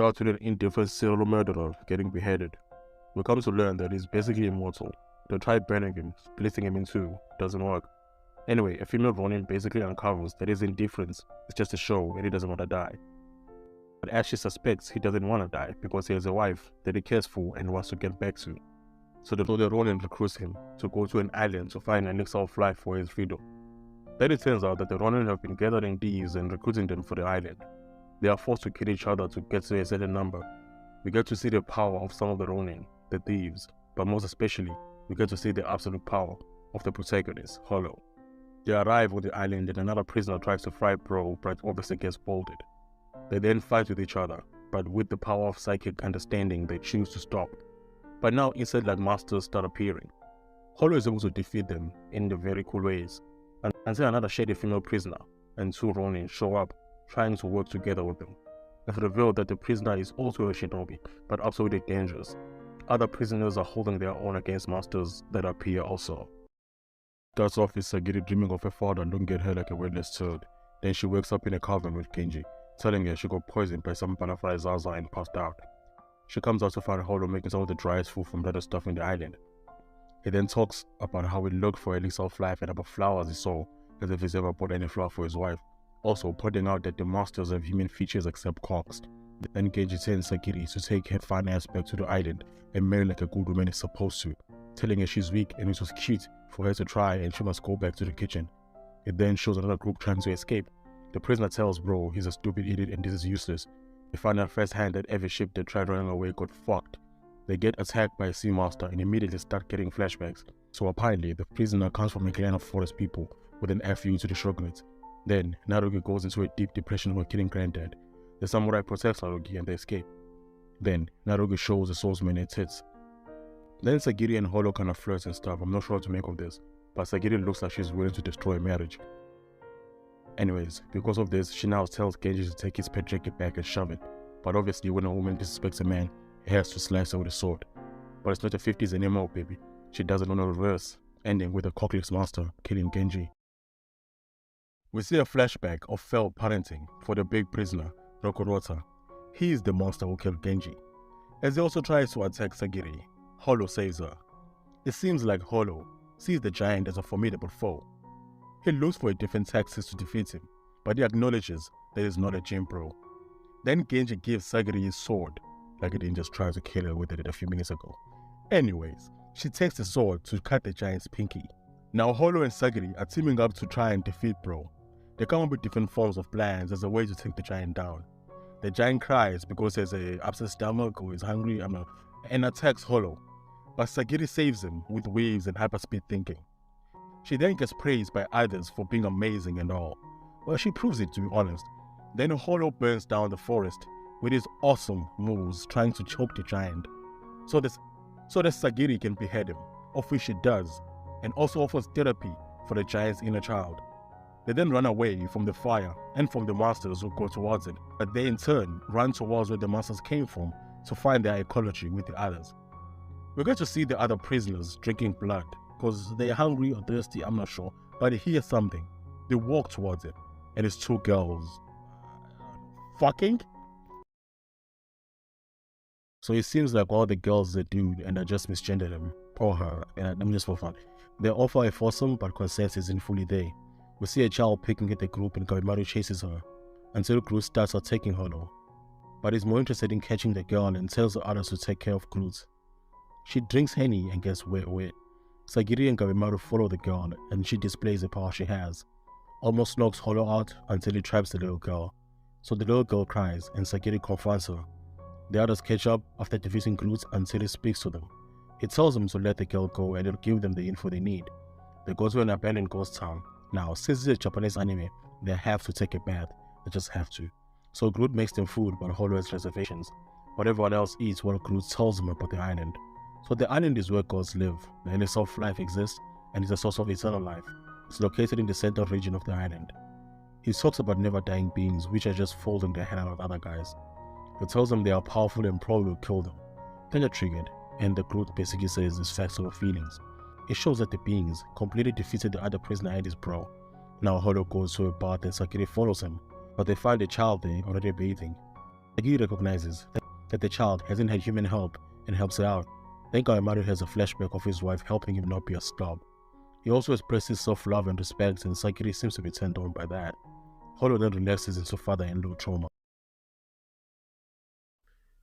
starts with an indifferent serial murderer getting beheaded. We come to learn that he's basically immortal. They try burning him, splitting him in two, doesn't work. Anyway, a female Ronin basically uncovers that his indifference is just a show and he doesn't want to die. But as she suspects, he doesn't want to die because he has a wife that he cares for and wants to get back to. So the Ronin recruits him to go to an island to find an elixir of life for his freedom. Then it turns out that the Ronin have been gathering thieves and recruiting them for the island. They are forced to kill each other to get to a certain number. We get to see the power of some of the Ronin, the thieves, but most especially, we get to see the absolute power of the protagonist, Hollow. They arrive on the island and another prisoner tries to fry Bro, but obviously gets bolted. They then fight with each other, but with the power of psychic understanding, they choose to stop. But now insect-like monsters start appearing. Hollow is able to defeat them in the very cool ways, until another shady female prisoner and two Ronin show up, trying to work together with them. It's revealed that the prisoner is also a shinobi, but absolutely dangerous. Other prisoners are holding their own against monsters that appear also. Starts off with Sagiri dreaming of her father and don't get her like a wordless turd. Then she wakes up in a cavern with Genji, telling her she got poisoned by some butterfly Zaza and passed out. She comes out to find Hollow making some of the driest food from other stuff in the island. He then talks about how he looked for elixir of life and about flowers he saw, as if he's ever bought any flower for his wife, also pointing out that the monsters have human features except cocks. Then Genji tells Sagiri to take her fine aspect to the island and marry like a good woman is supposed to, telling her she's weak and it was cute for her to try and she must go back to the kitchen. It then shows another group trying to escape. The prisoner tells Bro he's a stupid idiot and this is useless. They find out firsthand that every ship that tried running away got fucked. They get attacked by a sea monster and immediately start getting flashbacks. So apparently the prisoner comes from a clan of forest people with an FU to the shogunate. Then Narugi goes into a deep depression for killing Granddad. The samurai protects Narugi and they escape. Then Narugi shows the swordsman its tits. Then Sagiri and Hollow kind of flirts and stuff. I'm not sure what to make of this, but Sagiri looks like she's willing to destroy a marriage. Anyways, because of this, she now tells Genji to take his pet jacket back and shove it. But obviously when a woman disrespects a man, he has to slice her with a sword. But it's not the 50s anymore, baby. She does it on a reverse, ending with a cockless monster killing Genji. We see a flashback of failed parenting for the big prisoner, Rokurota. He is the monster who killed Genji. As he also tries to attack Sagiri, Hollow saves her. It seems like Hollow sees the giant as a formidable foe. He looks for a different tactics to defeat him, but he acknowledges that he's not a gym bro. Then Genji gives Sagiri his sword, like he didn't just try to kill her with it a few minutes ago. Anyways, she takes the sword to cut the giant's pinky. Now Hollow and Sagiri are teaming up to try and defeat Bro. They come up with different forms of plans as a way to take the giant down. The giant cries because he has an upset stomach or is hungry and attacks Hollow. But Sagiri saves him with waves and hyperspeed thinking. She then gets praised by others for being amazing and all. Well, she proves it, to be honest. Then Hollow burns down the forest with his awesome moves trying to choke the giant. So that Sagiri can behead him, of which she does, and also offers therapy for the giant's inner child. They then run away from the fire and from the monsters who go towards it, but they in turn run towards where the monsters came from to find their ecology with the others. We get to see the other prisoners drinking blood, because they're hungry or thirsty, I'm not sure, but they hear something. They walk towards it, and it's two girls fucking. So it seems like all the girls are dude and I just misgendered him, or her, and I'm just for fun. They offer a foursome, but consent isn't fully there. We see a child picking at the group and Kawemaru chases her, until Groot starts attacking Hollow. But he's more interested in catching the girl and tells the others to take care of Groot. She drinks Henny and gets wet. Sagiri and Kawemaru follow the girl and she displays the power she has. Almost knocks Hollow out until he traps the little girl. So the little girl cries and Sagiri confronts her. The others catch up after defeating Groot until he speaks to them. He tells them to let the girl go and it'll give them the info they need. They go to an abandoned ghost town. Now, since it's a Japanese anime, they have to take a bath. They just have to. So Groot makes them food, but Hollow has reservations. But everyone else eats what Groot tells them about the island. So the island is where gods live. The elixir of life exists, and is a source of eternal life. It's located in the central region of the island. He talks about never dying beings, which are just folding their head out of other guys. He tells them they are powerful and probably will kill them. Then they're triggered, and the Groot basically says it's facts over feelings. It shows that the beings completely defeated the other prisoner and his bro. Now Hollow goes to a bath and Sagiri follows him, but they find a child there already bathing. Sagiri recognizes that the child hasn't had human help and helps her out. Then Kawemaru has a flashback of his wife helping him not be a slob. He also expresses self-love and respect, and Sagiri seems to be turned on by that. Holo then relaxes into father-in-law trauma.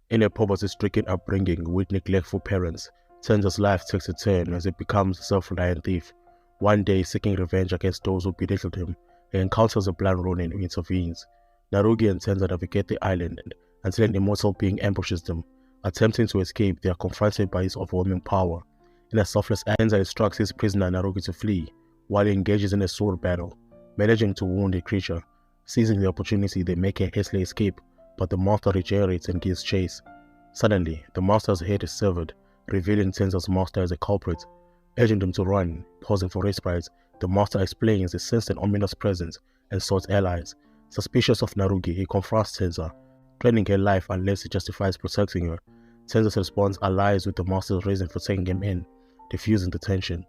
In a poverty-stricken upbringing with neglectful parents, Tenza's life takes a turn as he becomes a self-reliant thief. One day, seeking revenge against those who belittled him, he encounters a blind Ronin who intervenes. Narugi and Tenza navigate the island until an immortal being ambushes them. Attempting to escape, they are confronted by his overwhelming power. In a selfless act, Tenza instructs his prisoner Narugi to flee, while he engages in a sword battle, managing to wound the creature. Seizing the opportunity, they make a hasty escape, but the monster regenerates and gives chase. Suddenly, the monster's head is severed, revealing Tenza's master as a culprit. Urging them to run, pausing for respite, the master explains he sensed an ominous presence and sought allies. Suspicious of Narugi, he confronts Tenza, threatening her life unless he justifies protecting her. Tenza's response allies with the master's reason for taking him in, diffusing the tension.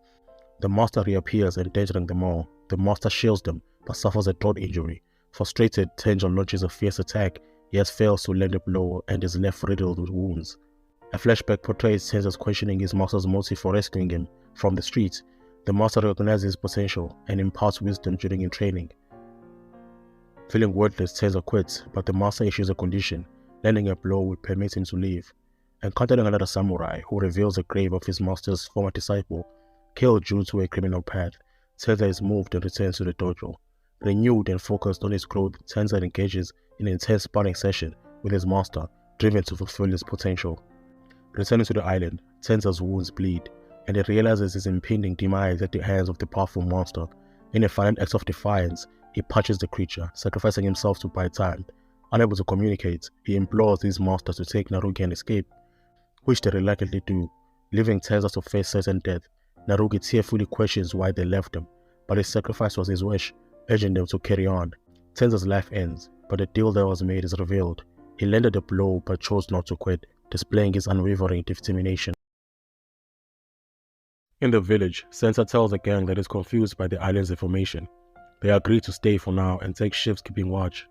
The master reappears, endangering them all. The master shields them, but suffers a throat injury. Frustrated, Tenza launches a fierce attack, yet fails to land a blow and is left riddled with wounds. A flashback portrays Tenza's questioning his master's motive for rescuing him from the streets. The master recognizes his potential and imparts wisdom during his training. Feeling worthless, Tenza quits, but the master issues a condition. Landing a blow would permit him to leave. Encountering another samurai who reveals the grave of his master's former disciple, killed due to a criminal path, Tenza is moved and returns to the dojo. Renewed and focused on his growth, Tenza engages in an intense sparring session with his master, driven to fulfill his potential. Returning to the island, Tenza's wounds bleed, and he realizes his impending demise at the hands of the powerful monster. In a final act of defiance, he punches the creature, sacrificing himself to buy time. Unable to communicate, he implores his master to take Narugi and escape, which they reluctantly do, leaving Tenza to face certain death. Narugi tearfully questions why they left him, but his sacrifice was his wish, urging them to carry on. Tenza's life ends, but the deal that was made is revealed. He landed a blow but chose not to quit, displaying his unwavering determination. In the village, Sensa tells the gang that is confused by the island's information. They agree to stay for now and take shifts keeping watch.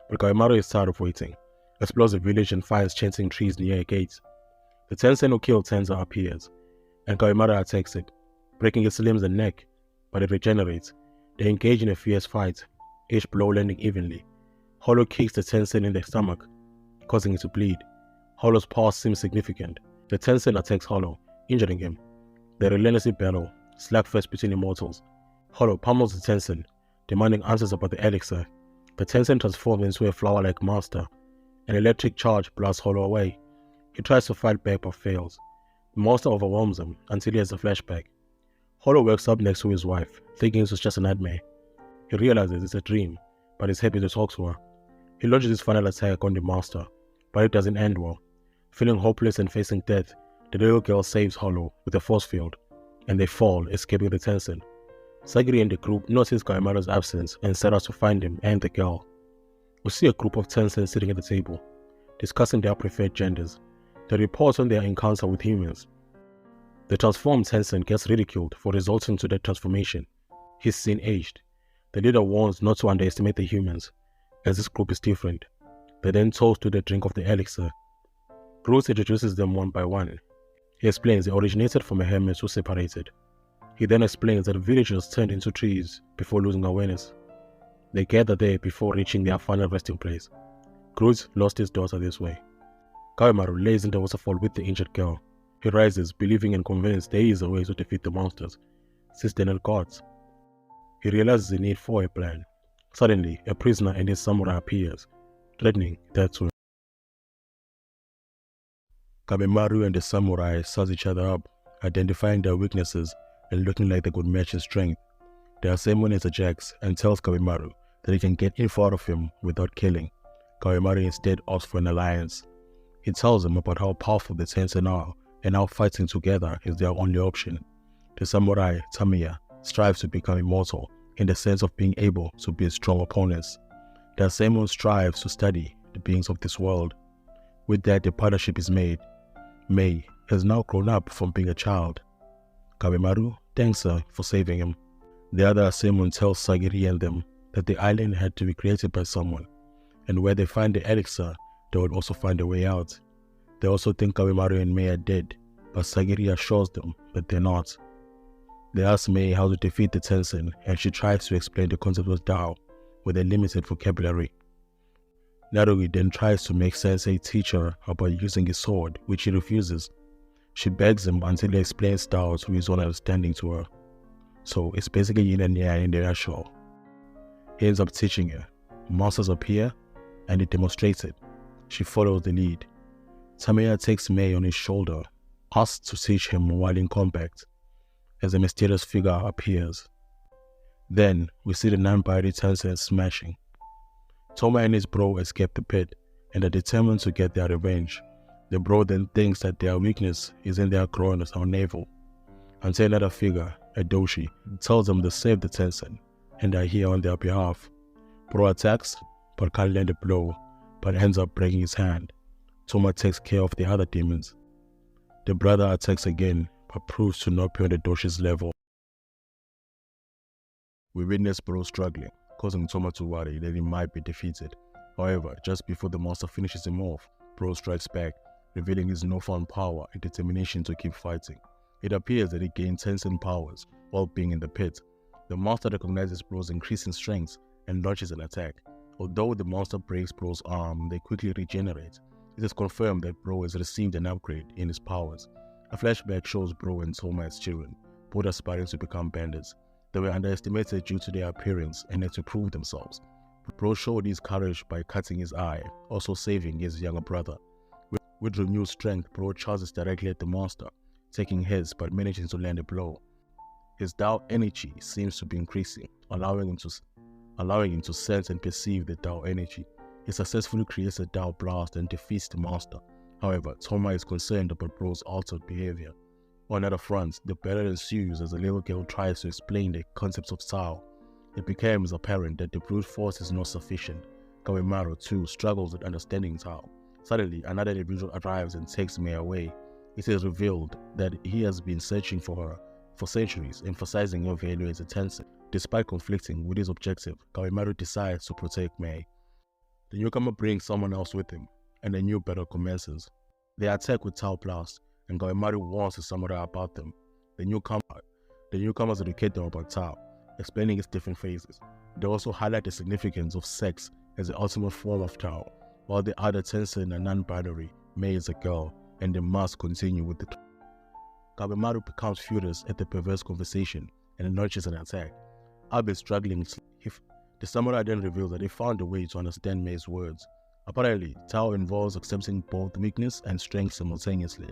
But Kawemaru is tired of waiting, explores the village and finds chanting trees near a gate. The Tensei who killed Tenza appears, and Kawemaru attacks it, breaking its limbs and neck, but it regenerates. They engage in a fierce fight, each blow landing evenly. Holo kicks the Tensei in the stomach, causing it to bleed. Holo's pulse seems significant. The Tensei attacks Holo, injuring him. They relentlessly battle, slugfest between immortals. Holo pummels the Tensei, demanding answers about the elixir. The Tensei transforms into a flower-like monster. An electric charge blasts Holo away. He tries to fight back but fails. The monster overwhelms him until he has a flashback. Holo wakes up next to his wife, thinking it was just a nightmare. He realizes it's a dream, but is happy to talk to her. He launches his final attack on the monster, but it doesn't end well. Feeling hopeless and facing death, the little girl saves Holo with a force field, and they fall, escaping the Tensei. Sagiri and the group notice Kawemaru's absence and set out to find him and the girl. We see a group of Tensei sitting at the table, discussing their preferred genders. They report on their encounter with humans. The transformed Tensei gets ridiculed for resulting to that transformation. He's seen aged. The leader warns not to underestimate the humans, as this group is different. They then toast to the drink of the elixir. Bruce introduces them one by one. He explains they originated from a hermit who separated. He then explains that villagers turned into trees before losing awareness. They gather there before reaching their final resting place. Groot lost his daughter this way. Kawemaru lays in the waterfall with the injured girl. He rises, believing and convinced there is a way to defeat the monsters, since they're not gods. He realizes the need for a plan. Suddenly, a prisoner and his samurai appears, threatening that too. Kawemaru and the samurai size each other up, identifying their weaknesses and looking like they could match his strength. The assailant interjects and tells Kawemaru that he can get info out of him without killing. Kawemaru instead asks for an alliance. He tells him about how powerful the Tensei are and how fighting together is their only option. The samurai, Tamiya, strives to become immortal in the sense of being able to beat strong opponents. The assailant strives to study the beings of this world. With that, the partnership is made. Mei has now grown up from being a child. Kawemaru thanks her for saving him. The other assailant tells Sagiri and them that the island had to be created by someone, and where they find the elixir, they would also find a way out. They also think Kawemaru and Mei are dead, but Sagiri assures them that they're not. They ask Mei how to defeat the Tensen, and she tries to explain the concept of Tao with a limited vocabulary. Narugi then tries to make Sensei teach her about using his sword, which he refuses. She begs him until he explains Tao to his own understanding to her. So it's basically yin and yang in the nutshell. He ends up teaching her. Monsters appear, and he demonstrates it. She follows the lead. Tamiya takes Mei on his shoulder, asks to teach him while in combat, as a mysterious figure appears. Then we see the non-binary Tensen smashing. Toma and his bro escape the pit and are determined to get their revenge. The bro then thinks that their weakness is in their groins or navel, until another figure, a doshi, tells them to save the Tensen and are here on their behalf. Bro attacks, but can't land a blow, but ends up breaking his hand. Toma takes care of the other demons. The brother attacks again, but proves to not be on the doshi's level. We witness Bro struggling, causing Toma to worry that he might be defeated. However, just before the monster finishes him off, Bro strikes back, revealing his newfound power and determination to keep fighting. It appears that he gained Tensen powers while being in the pit. The monster recognizes Bro's increasing strength and launches an attack. Although the monster breaks Bro's arm, they quickly regenerate. It is confirmed that Bro has received an upgrade in his powers. A flashback shows Bro and Toma as children, both aspiring to become bandits. They were underestimated due to their appearance and had to prove themselves. Bro showed his courage by cutting his eye, also saving his younger brother. With renewed strength, Bro charges directly at the monster, taking hits but managing to land a blow. His Tao energy seems to be increasing, allowing him to sense and perceive the Tao energy. He successfully creates a Tao blast and defeats the monster. However, Toma is concerned about Bro's altered behavior. On other fronts, the battle ensues as the little girl tries to explain the concepts of Tao. It becomes apparent that the brute force is not sufficient. Kawemaru too struggles with understanding Tao. Suddenly, another individual arrives and takes Mei away. It is revealed that he has been searching for her for centuries, emphasizing her value as a Tensen. Despite conflicting with his objective, Kawemaru decides to protect Mei. The newcomer brings someone else with him, and a new battle commences. They attack with Tao Blast, and Kawemaru warns the samurai about them. The newcomers educate them about Tao, explaining its different phases. They also highlight the significance of sex as the ultimate form of Tao. While the other Tensen are non-binary, Mei is a girl, and they must continue with the Kawemaru becomes furious at the perverse conversation and launches an attack. Abe is struggling. The samurai then reveals that they found a way to understand Mei's words. Apparently, Tao involves accepting both weakness and strength simultaneously.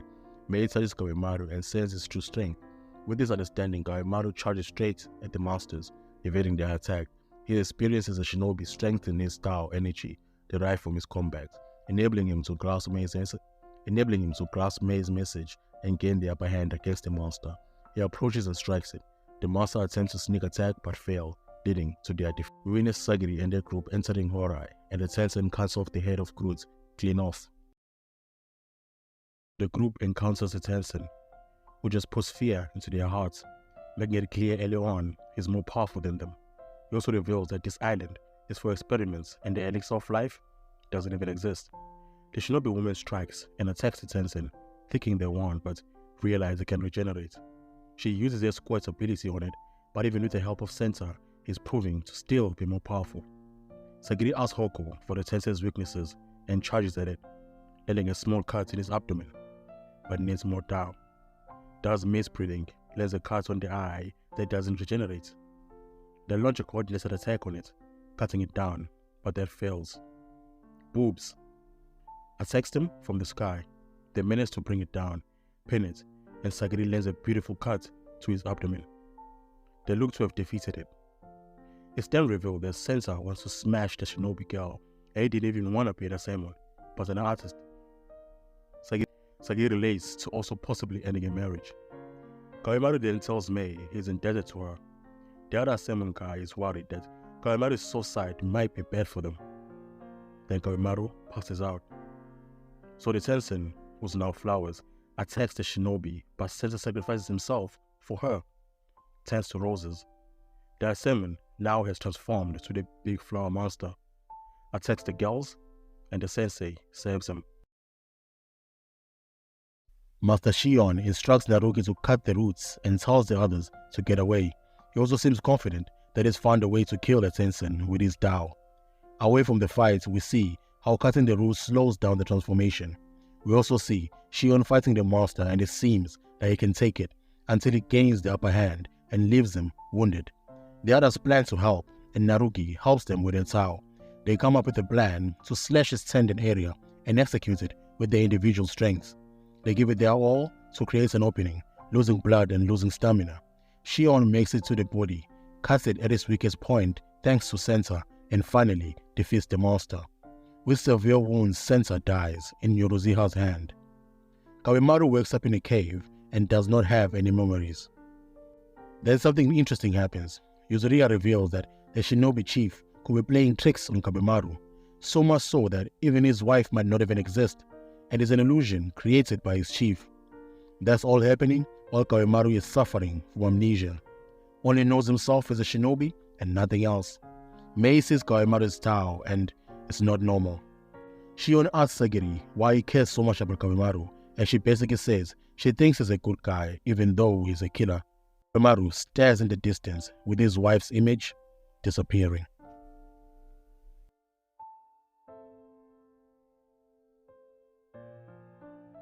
Mei touches Kawemaru and senses his true strength. With this understanding, Kawemaru charges straight at the monsters, evading their attack. He experiences a shinobi strengthen his Tao energy derived from his combat, enabling him to grasp Mei's message and gain the upper hand against the monster. He approaches and strikes it. The monster attempts to sneak attack but fail, leading to their defeat. We witness Sagiri and their group entering Horai, and the Tensen cuts off the head of Groot, clean off. The group encounters the Tensen, who just puts fear into their hearts, making it clear early on he's more powerful than them. He also reveals that this island is for experiments and the elixir of life doesn't even exist. The shinobi woman strikes and attacks the Tensen, thinking they won, but realize it can regenerate. She uses their squad's ability on it, but even with the help of Senta, he's proving to still be more powerful. Sagiri asks Hoko for the Tensen's weaknesses and charges at it, landing a small cut in his abdomen, but needs more Tao. Does misbreathing, lands a cut on the eye that doesn't regenerate. They launch a coordinated attack on it, cutting it down, but that fails. Boobs attacks them from the sky. They manage to bring it down, pin it, and Sagiri lands a beautiful cut to his abdomen. They look to have defeated it. It's then revealed that Sensei wants to smash the shinobi girl, and he didn't even want to be the same one, but an artist. Sagiri relates to also possibly ending a marriage. Kawemaru then tells Mei he's indebted to her. The other Assembly guy is worried that Kawemaru's suicide might be bad for them. Then Kawemaru passes out. So the Tensen, who's now flowers, attacks the shinobi, but Sensei sacrifices himself for her, turns to roses. The Assembly now has transformed to the big flower monster, attacks the girls, and the sensei saves him. Master Shion instructs Naruki to cut the roots and tells the others to get away. He also seems confident that he's found a way to kill the Tensen with his Tao. Away from the fight, we see how cutting the roots slows down the transformation. We also see Shion fighting the master, and it seems that he can take it until he gains the upper hand and leaves him wounded. The others plan to help, and Naruki helps them with their Tao. They come up with a plan to slash his tendon area and execute it with their individual strengths. They give it their all to create an opening, losing blood and losing stamina. Shion makes it to the body, cuts it at its weakest point thanks to Senta, and finally defeats the master. With severe wounds, Senta dies in Yorozuha's hand. Kawemaru wakes up in a cave and does not have any memories. Then something interesting happens. Yuzuriha reveals that the shinobi chief could be playing tricks on Kawemaru, so much so that even his wife might not even exist, and is an illusion created by his chief. That's all happening while Kawemaru is suffering from amnesia. Only knows himself as a shinobi and nothing else. Mei sees Kawemaru's Tao and it's not normal. Shion asks Sagiri why he cares so much about Kawemaru, and she basically says she thinks he's a good guy even though he's a killer. Kawemaru stares in the distance with his wife's image disappearing.